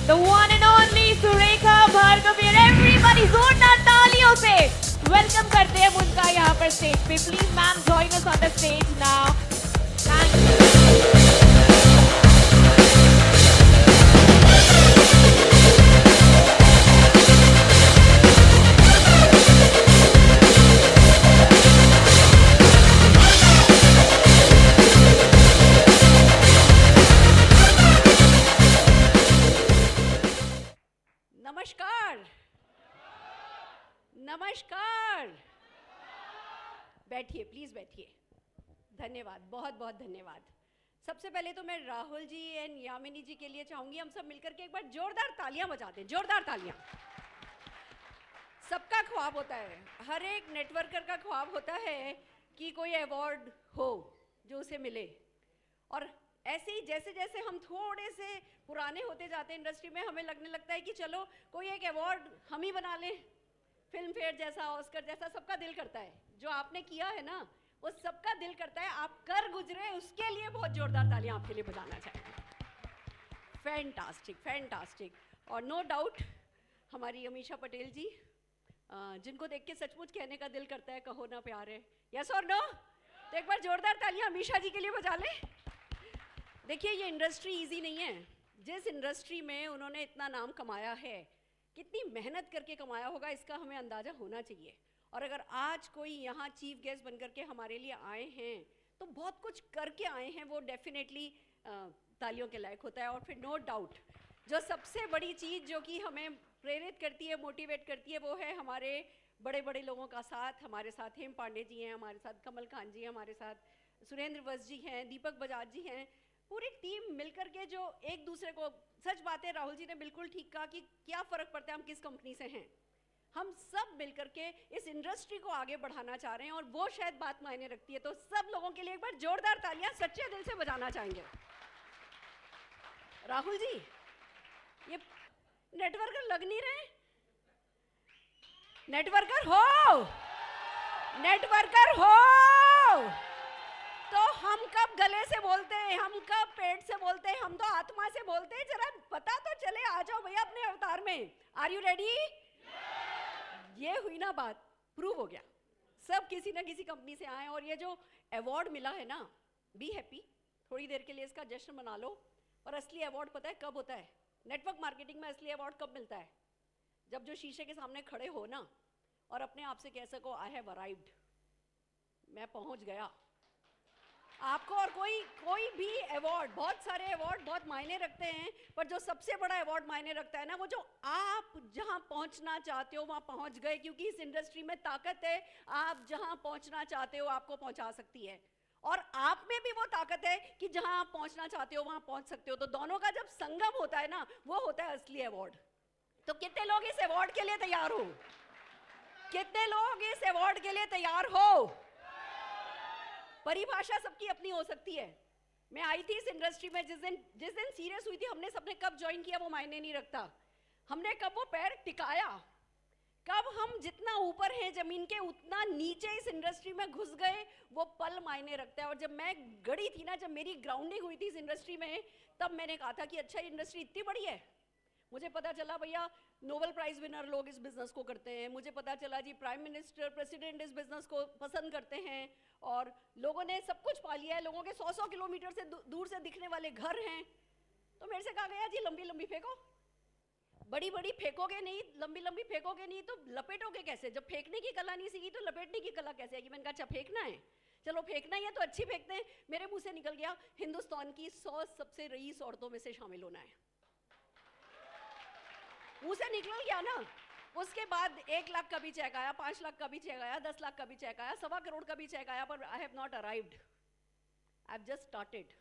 the one and only Surekha Bhargavi. Everybody जोरदार तालियों से वेलकम करते हैं उनका यहाँ पर स्टेज पे। Please ma'am join us on the stage now. Thank you. नमस्कार, नमस्कार। बैठिए, प्लीज बैठिए। धन्यवाद, बहुत बहुत धन्यवाद। सबसे पहले तो मैं राहुल जी एंड यामिनी जी के लिए चाहूंगी हम सब मिलकर के एक बार जोरदार तालियां बजा दें। जोरदार तालियां। सबका ख्वाब होता है, हर एक नेटवर्कर का ख्वाब होता है कि कोई अवार्ड हो जो उसे मिले। और ऐसे ही जैसे जैसे हम थोड़े से पुराने होते जाते हैं इंडस्ट्री में, हमें लगने लगता है कि चलो कोई एक अवार्ड हम ही बना लें। फिल्म फेयर जैसा, ऑस्कर जैसा, सबका दिल करता है। जो आपने किया है ना, वो सबका दिल करता है आप कर गुजरे, उसके लिए बहुत जोरदार तालियां आपके लिए बजाना चाहेंगे। Fantastic, fantastic. और नो डाउट हमारी अमीषा पटेल जी, जिनको देख के सचमुच कहने का दिल करता है कहो ना प्यार है। यस और नो? तो एक बार जोरदार तालियां अमीषा जी के लिए बजा लें। देखिए, ये इंडस्ट्री इजी नहीं है। जिस इंडस्ट्री में उन्होंने इतना नाम कमाया है, कितनी मेहनत करके कमाया होगा, इसका हमें अंदाज़ा होना चाहिए। और अगर आज कोई यहाँ चीफ गेस्ट बनकर के हमारे लिए आए हैं तो बहुत कुछ करके आए हैं, वो डेफिनेटली तालियों के लायक होता है। और फिर नो डाउट जो सबसे बड़ी चीज़ जो कि हमें प्रेरित करती है, मोटिवेट करती है, वो है हमारे बड़े बड़े लोगों का साथ। हमारे साथ हेम पांडे जी हैं, हमारे साथ कमल खान जी हैं, हमारे साथ सुरेंद्र वस्त जी हैं, दीपक बजाज जी हैं। पूरी टीम मिलकर के जो एक दूसरे को, सच बात है, राहुल जी ने बिल्कुल ठीक कहा कि क्या फ़र्क पड़ता है हम किस कंपनी से हैं। हम सब मिलकर के इस इंडस्ट्री को आगे बढ़ाना चाह रहे हैं और वो शायद बात मायने रखती है। तो सब लोगों के लिए एक बार जोरदार तालियां सच्चे दिल से बजाना चाहेंगे। राहुल जी, ये नेटवर्कर लग नहीं रहे? नेटवर्कर हो, नेटवर्कर हो तो हम कब गले से बोलते हैं, हम कब पेट से बोलते हैं, हम तो आत्मा से बोलते हैं। जरा पता तो चले। आ जाओ भैया अपने अवतार में। Are you ready? ये हुई ना बात, प्रूव हो गया। सब किसी ना किसी कंपनी से आए और ये जो अवार्ड मिला है ना, बी हैप्पी। थोड़ी देर के लिए इसका जश्न मना लो। और असली अवार्ड पता है कब होता है? नेटवर्क मार्केटिंग में असली अवार्ड कब मिलता है? जब जो शीशे के सामने खड़े हो ना और अपने आप से कह सको आई हैव अराइव्ड, मैं पहुंच गया। आपको और कोई भी अवार्ड, बहुत सारे अवार्ड बहुत मायने रखते हैं, पर जो सबसे बड़ा अवार्ड मायने रखता है ना, वो जो आप जहां पहुंचना चाहते हो वहां पहुंच गए। क्योंकि इस इंडस्ट्री में ताकत है, आप जहां पहुंचना चाहते हो आपको पहुंचा सकती है। और आप में भी वो ताकत है कि जहां आप पहुंचना चाहते हो वहां पहुंच सकते हो। तो दोनों का जब संगम होता है ना, वो होता है असली अवार्ड। तो कितने लोग इस अवार्ड के लिए तैयार हो? कितने लोग इस अवार्ड के लिए तैयार हो? परिभाषा सबकी अपनी हो सकती है। मैं आई थी इस इंडस्ट्री में जिस दिन सीरियस हुई थी, हमने सबने कब ज्वाइन किया वो मायने नहीं रखता। हमने कब वो पैर टिकाया, कब हम जितना ऊपर हैं जमीन के उतना नीचे इस इंडस्ट्री में घुस गए, वो पल मायने रखता है। और जब मैं गड़ी थी ना, जब मेरी ग्राउंडिंग हुई थी इस इंडस्ट्री में, तब मैंने कहा था कि अच्छा ये इंडस्ट्री इतनी बड़ी है। मुझे पता चला भैया नोबेल प्राइज विनर लोग इस बिजनेस को करते हैं। मुझे पता चला जी प्राइम मिनिस्टर, प्रेसिडेंट इस बिजनेस को पसंद करते हैं। और लोगों ने सब कुछ पा लिया है, लोगों के 100-100 किलोमीटर से दूर से दिखने वाले घर हैं। तो मेरे से कहा गया जी लंबी लंबी फेंको, बड़ी बड़ी फेंकोगे नहीं, लंबी लंबी फेंकोगे नहीं तो लपेटोगे कैसे? जब फेंकने की कला नहीं सीखी तो लपेटने की कला कैसे आएगी? मैंने कहा अच्छा फेंकना है, चलो फेंकना ही है तो अच्छी फेंकते हैं। मेरे मुंह से निकल गया हिंदुस्तान की 100 सबसे रईस औरतों में से शामिल होना है। मुंह से निकल गया ना। उसके बाद 1 लाख का भी चेक आया, 5 लाख का भी चेक आया, 10 लाख का भी चेक आया, 1.25 करोड़ का भी चेक आया, पर I have not arrived, I have just started.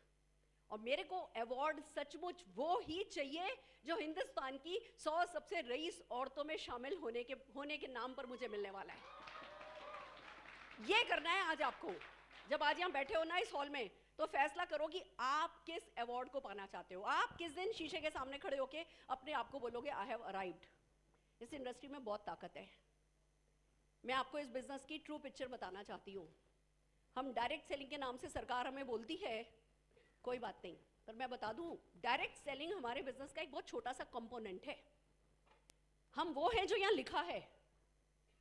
और मेरे को अवार्ड सचमुच वो ही चाहिए जो हिंदुस्तान की 100 सबसे रईस औरतों में शामिल होने के नाम पर मुझे मिलने वाला है। ये करना है आज आपको। जब आज यहाँ बैठे हो ना इस हॉल में, तो फैसला करो कि आप किस अवार्ड को पाना चाहते हो। आप किस दिन शीशे के सामने खड़े होके अपने आप को बोलोगे आई हैव अराइव्ड। इस इंडस्ट्री में बहुत ताकत है। मैं आपको इस बिजनेस की ट्रू पिक्चर बताना चाहती हूँ। हम डायरेक्ट सेलिंग के नाम से सरकार हमें बोलती है, कोई बात नहीं, पर मैं बता दूं, डायरेक्ट सेलिंग हमारे बिजनेस का एक बहुत छोटा सा कंपोनेंट है। हम वो हैं जो यहाँ लिखा है,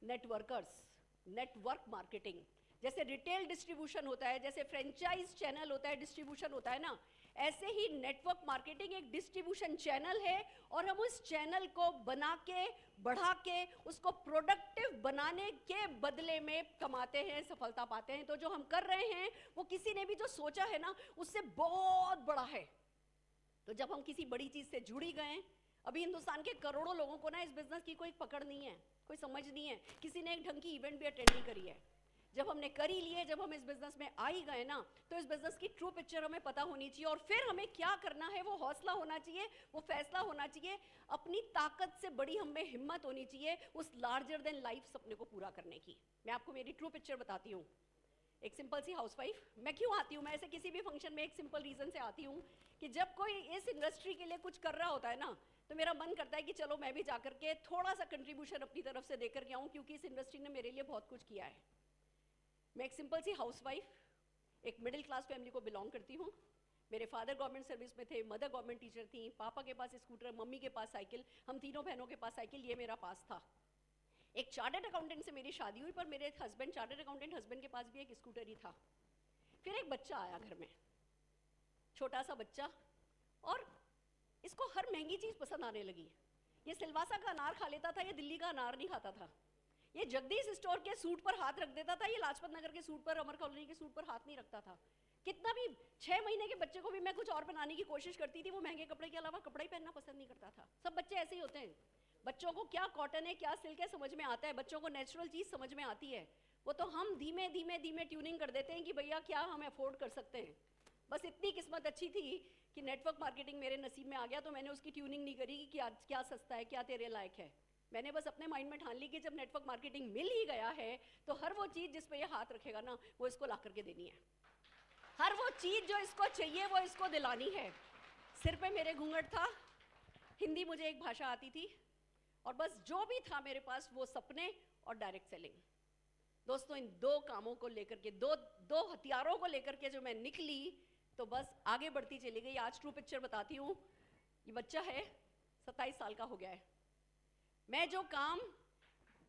नेटवर्कर्स, नेटवर्क मार्केटिंग। जैसे रिटेल डिस्ट्रीब्यूशन होता है, जैसे फ्रेंचाइज चैनल होता है, डिस्ट्रीब्यूशन होता है ना, ऐसे ही नेटवर्क मार्केटिंग एक डिस्ट्रीब्यूशन चैनल है, और हम उस चैनल को बना के, बढ़ा के, उसको प्रोडक्टिव बनाने के बदले में कमाते हैं, सफलता पाते हैं। तो जो हम कर रहे हैं वो किसी ने भी जो सोचा है ना, उससे बहुत बड़ा है। तो जब हम किसी बड़ी चीज से जुड़ी गए, अभी हिंदुस्तान के करोड़ों लोगों को ना इस बिजनेस की कोई पकड़ नहीं है, कोई समझ नहीं है, किसी ने एक ढंग की इवेंट भी अटेंड नहीं करी है। जब हमने करी लिए, जब हम इस बिजनेस में आ ही गए ना, तो इस बिजनेस की ट्रू पिक्चर हमें पता होनी चाहिए, और फिर हमें क्या करना है वो हौसला होना चाहिए, वो फैसला होना चाहिए, अपनी ताकत से बड़ी हमें हिम्मत होनी चाहिए उस लार्जर देन लाइफ सपने को पूरा करने की। मैं आपको मेरी ट्रू पिक्चर बताती हूँ। एक सिंपल सी हाउसवाइफ, मैं क्यों आती हूँ, मैं ऐसे किसी भी फंक्शन में एक सिंपल रीजन से आती हूँ कि जब कोई इस इंडस्ट्री के लिए कुछ कर रहा होता है ना, तो मेरा मन करता है कि चलो मैं भी जाकर के थोड़ा सा कंट्रीब्यूशन अपनी तरफ से देकर के आऊँ, क्योंकि इस इंडस्ट्री ने मेरे लिए बहुत कुछ किया है। मैं एक सिंपल सी हाउसवाइफ, एक मिडिल क्लास फैमिली को बिलोंग करती हूँ। मेरे फादर गवर्नमेंट सर्विस में थे, मदर गवर्नमेंट टीचर थी, पापा के पास स्कूटर, मम्मी के पास साइकिल, हम तीनों बहनों के पास साइकिल, ये मेरा पास था। एक चार्टर्ड अकाउंटेंट से मेरी शादी हुई, पर मेरे हस्बैंड चार्टर्ड अकाउंटेंट हस्बैंड के पास भी एक स्कूटर ही था। फिर एक बच्चा आया घर में, छोटा सा बच्चा, और इसको हर महंगी चीज पसंद आने लगी। ये सिलवासा का अनार खा लेता था, ये दिल्ली का अनार नहीं खाता था। ये जगदीश स्टोर के सूट पर हाथ रख देता था, ये लाजपत नगर के सूट पर, अमर कॉलोनी के सूट पर हाथ नहीं रखता था। कितना भी 6 महीने के बच्चे को भी मैं कुछ और बनाने की कोशिश करती थी, वो महंगे कपड़े के अलावा कपड़े ही पहनना पसंद नहीं करता था। सब बच्चे ऐसे ही होते हैं। बच्चों को क्या कॉटन है, क्या सिल्क है समझ में आता है, बच्चों को नेचुरल चीज समझ में आती है। वो तो हम धीमे धीमे धीमे ट्यूनिंग कर देते हैं कि भैया क्या हम अफोर्ड कर सकते हैं। बस इतनी किस्मत अच्छी थी कि नेटवर्क मार्केटिंग मेरे नसीब में आ गया, तो मैंने उसकी ट्यूनिंग नहीं करी कि क्या सस्ता है, क्या तेरे लायक है। मैंने बस अपने माइंड में ठान ली कि जब नेटवर्क मार्केटिंग मिल ही गया है, तो हर वो चीज जिस पे ये हाथ रखेगा ना, वो इसको ला करके देनी है। हर वो चीज जो इसको चाहिए वो इसको दिलानी है। सिर पे मेरे घूंघट था, हिंदी मुझे एक भाषा आती थी, और बस जो भी था मेरे पास वो सपने और डायरेक्ट सेलिंग। दोस्तों, इन दो कामों को लेकर के, दो हथियारों को लेकर के जो मैं निकली, तो बस आगे बढ़ती चली गई। आज ट्रू पिक्चर बताती हूँ। ये बच्चा है, 27 साल का हो गया है। मैं जो काम,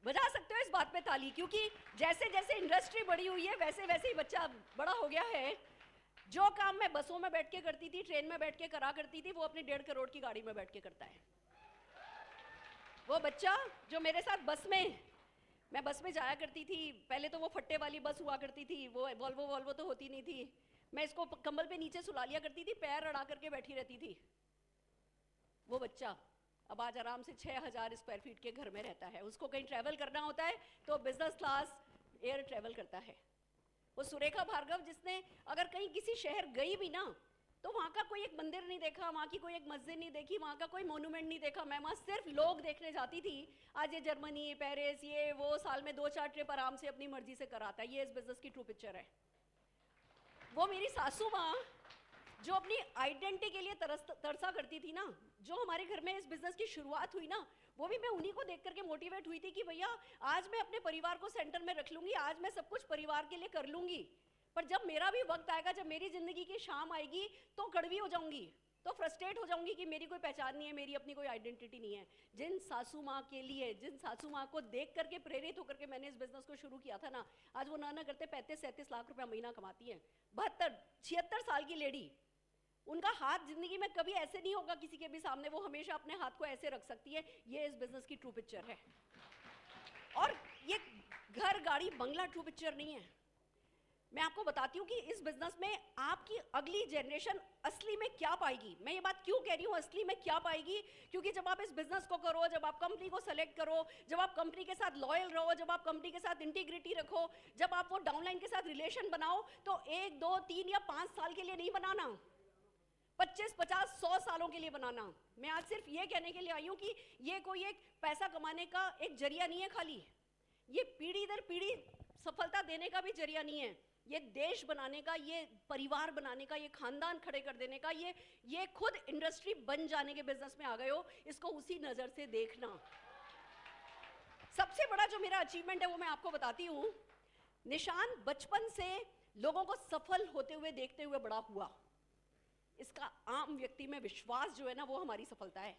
बजा सकते हो इस बात पे ताली, क्योंकि जैसे जैसे इंडस्ट्री बड़ी हुई है वैसे वैसे ही बच्चा बड़ा हो गया है। जो काम मैं बसों में बैठ के करती थी, ट्रेन में बैठ के करा करती थी, वो अपनी 1.5 करोड़ की गाड़ी में बैठ के करता है। वो बच्चा जो मेरे साथ बस में, मैं बस में जाया करती थी, पहले तो वो फट्टे वाली बस हुआ करती थी, वो वॉल्वो तो होती नहीं थी। मैं इसको कंबल पे नीचे सुला लिया करती थी, पैर अड़ा करके बैठी रहती थी। वो बच्चा अब आज आराम से 6000 स्क्वायर फीट के घर में रहता है। उसको कहीं ट्रैवल करना होता है तो बिजनेस क्लास एयर ट्रैवल करता है। वो सुरेखा भार्गव, जिसने अगर कहीं किसी शहर गई भी ना, तो वहाँ का कोई एक मंदिर नहीं देखा, वहाँ की कोई एक मस्जिद नहीं देखी, वहाँ का कोई मोन्यूमेंट नहीं देखा, मैं वहाँ सिर्फ लोग देखने जाती थी। आज ये जर्मनी, पेरिस, ये वो, साल में 2-4 ट्रिप आराम से अपनी मर्जी से कराता है। ये इस बिजनेस की ट्रू पिक्चर है। वो मेरी सासू माँ जो अपनी आइडेंटिटी के लिए तरसा करती थी ना, जो हमारे घर में इस बिजनेस की शुरुआत हुई ना, वो भी मैं उन्हीं को देख करके मोटिवेट हुई थी कि भैया आज मैं अपने परिवार को सेंटर में रख लूंगी, आज मैं सब कुछ परिवार के लिए कर लूंगी, पर जब मेरा भी वक्त आएगा, जब मेरी जिंदगी की शाम आएगी, तो कड़वी हो जाऊंगी, तो फ्रस्ट्रेट हो जाऊंगी कि मेरी कोई पहचान नहीं है, मेरी अपनी कोई आइडेंटिटी नहीं है। जिन सासू माँ के लिए, जिन सासू माँ को देख करके प्रेरित होकर के मैंने इस बिजनेस को शुरू किया था ना, आज वो ना करते 35-37 लाख रुपया महीना कमाती है। 72-76 साल की लेडी, उनका हाथ जिंदगी में कभी ऐसे नहीं होगा किसी के भी सामने, वो हमेशा अपने हाथ को ऐसे रख सकती है। ये इस बिजनेस की ट्रू पिक्चर है। और ये घर, गाड़ी, बंगला ट्रू पिक्चर नहीं है। मैं आपको बताती हूँ कि इस बिजनेस में आपकी अगली जनरेशन असली में क्या पाएगी। मैं ये बात क्यों कह रही हूँ असली में क्या पाएगी, क्योंकि जब आप इस बिजनेस को करो, जब आप कंपनी को सेलेक्ट करो, जब आप कंपनी के साथ लॉयल रहो, जब आप कंपनी के साथ इंटीग्रिटी रखो, जब आप वो डाउनलाइन के साथ रिलेशन बनाओ, तो 1, 2, 3 या 5 साल के लिए नहीं बनाना, 25, 50, 100 सालों के लिए बनाना। मैं आज सिर्फ ये कहने के लिए आई हूँ कि ये कोई एक पैसा कमाने का एक जरिया नहीं है खाली, ये पीढ़ी दर पीढ़ी सफलता देने का भी जरिया नहीं है, ये देश बनाने का, ये परिवार बनाने का, ये खानदान खड़े कर देने का, ये खुद इंडस्ट्री बन जाने के बिजनेस में आ गए हो, इसको उसी नजर से देखना। सबसे बड़ा जो मेरा अचीवमेंट है वो मैं आपको बताती हूँ। निशान बचपन से लोगों को सफल होते हुए देखते हुए बड़ा हुआ। इसका आम व्यक्ति में विश्वास जो है ना, वो हमारी सफलता है।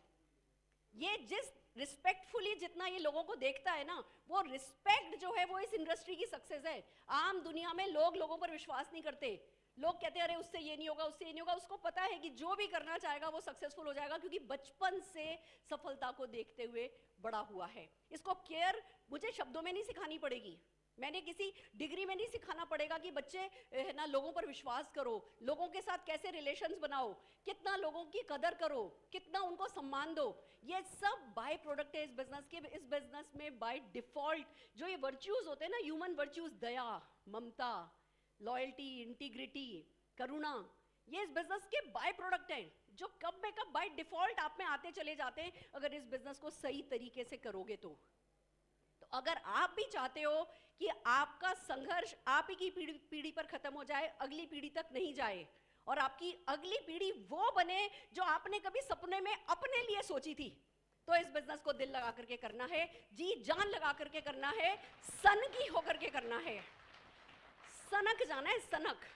ये जिस रिस्पेक्टफुली जितना ये लोगों को देखता है ना, वो रिस्पेक्ट जो है वो इस इंडस्ट्री की सक्सेस है। आम दुनिया में लोग लोगों पर विश्वास नहीं करते। लोग कहते हैं अरे उससे ये नहीं होगा, उससे ये नहीं होगा। उसको पता है कि जो भी करना चाहेगा वो सक्सेसफुल हो जाएगा, क्योंकि बचपन से सफलता को देखते हुए बड़ा हुआ है। इसको केयर मुझे शब्दों में नहीं सिखानी पड़ेगी, मैंने किसी डिग्री में नहीं सिखाना पड़ेगा कि बच्चे ना लोगों पर विश्वास करो, लोगों के साथ कैसे रिलेशंस बनाओ, कितना लोगों की कदर करो, कितना उनको सम्मान दो। ये सब बाय प्रोडक्ट है इस बिजनेस के। इस बिजनेस में बाय डिफॉल्ट जो ये वर्च्यूज होते हैं ना, ह्यूमन वर्च्यूज, दया, ममता, लॉयल्टी, इंटीग्रिटी, करुणा, ये इस बिजनेस के बाय प्रोडक्ट हैं, जो कब में कब बाय डिफॉल्ट आप में आते चले जाते हैं अगर इस बिजनेस को सही तरीके से करोगे तो अगर आप भी चाहते हो कि आपका संघर्ष आप ही की पीढ़ी पर खत्म हो जाए, अगली पीढ़ी तक नहीं जाए, और आपकी अगली पीढ़ी वो बने जो आपने कभी सपने में अपने लिए सोची थी, तो इस बिजनेस को दिल लगा करके करना है, जी जान लगा करके करना है, सनकी होकर के करना है, सनक जाना है, सनक,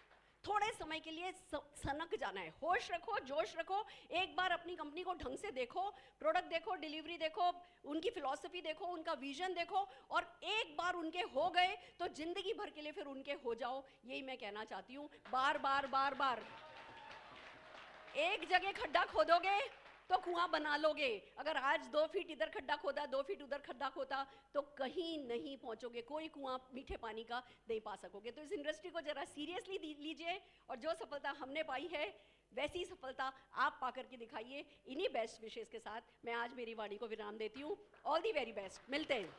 थोड़े समय के लिए सनक जाना है। होश रखो, जोश रखो, एक बार अपनी कंपनी को ढंग से देखो, प्रोडक्ट देखो, डिलीवरी देखो, उनकी फिलॉसफी देखो, उनका विजन देखो, और एक बार उनके हो गए तो जिंदगी भर के लिए फिर उनके हो जाओ। यही मैं कहना चाहती हूँ। बार बार बार बार एक जगह खड्डा खोदोगे तो कुआं बना लोगे। अगर आज 2 फीट इधर खड्डा खोदा, 2 फीट उधर खड्डा खोदा, तो कहीं नहीं पहुंचोगे, कोई कुआं मीठे पानी का नहीं पा सकोगे। तो इस इंडस्ट्री को जरा सीरियसली लीजिए, और जो सफलता हमने पाई है वैसी सफलता आप पा करके दिखाइए। इन्हीं बेस्ट विशेष के साथ मैं आज मेरी वाणी को विराम देती हूँ। ऑल दी वेरी बेस्ट, मिलते हैं।